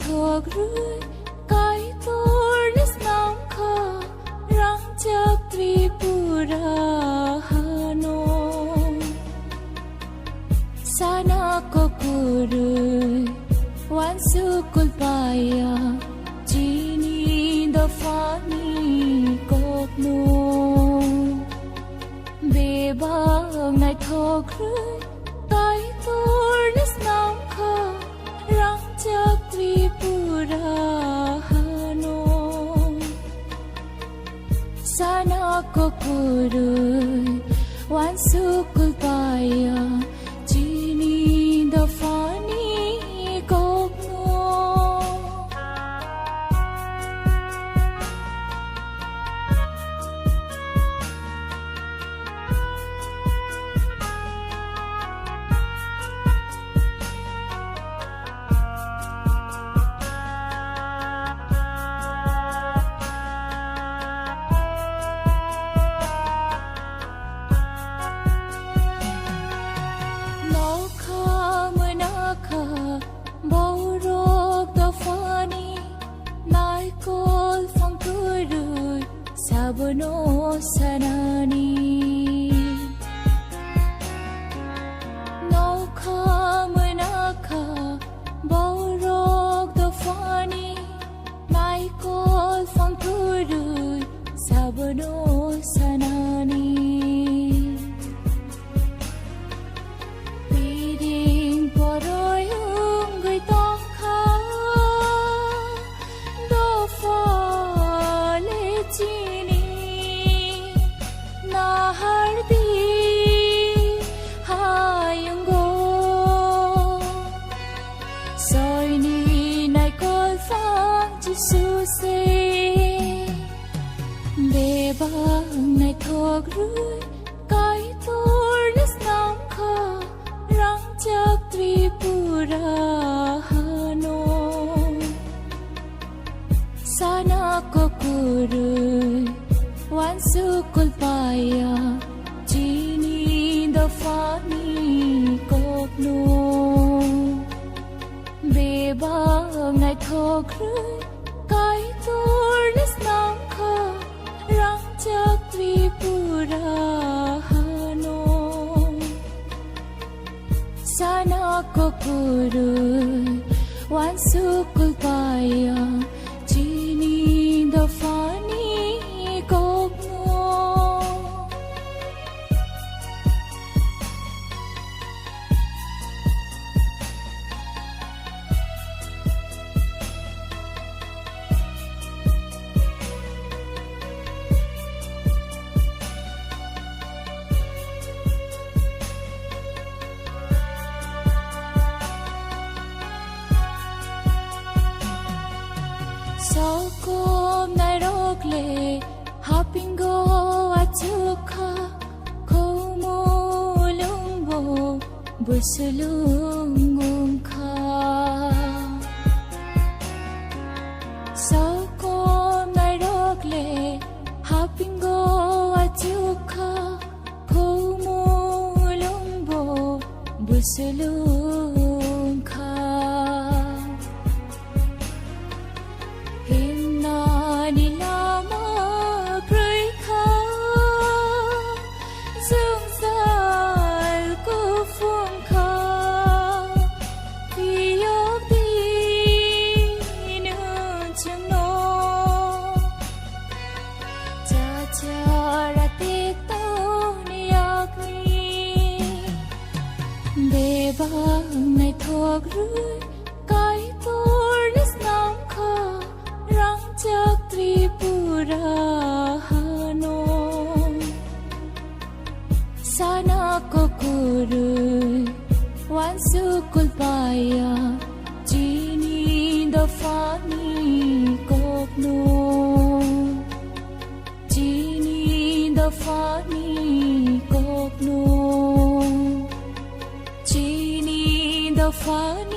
thuộc rưỡi cái tôi lít nóng khờ răng chắc Tripura Hano sana ko kuru wan sukul paya chini the fani kok no beba ngai thuộc rưỡi cái tôi lít nóng khờ răng chắc Tripura Hano sana ko kuru wan sukul paya chini the fani kok no Sabono sanani no kamanaka borok the funny Michael from Kuru Sabono sanani Piring poroyung gui tong kha do fa le chini hardi hayungo soini nai kol phang jisu se beba nai thok rưỡi cái tôi lít nóng khờ răng chắc Tripura Hano sana ko kuru wan sukul paya chini the fani kok no beba ngai thok rưỡi cái tôi lít nóng khờ răng chắc Tripura Hano sana ko kuru wan sukul paya chini the fani kok sau cốm nai rok le hapingo achuka khâu mu lung bo busulung ngum kha sau cốm nai rok le hapingo achuka khâu mu lung bo busulung kha Nai thuộc rưỡi cái tôi lít nóng khờ răng chắc Tripura Hano sana ko kuru wan sukul paya chini the fani kok no chini the fani kok no the fun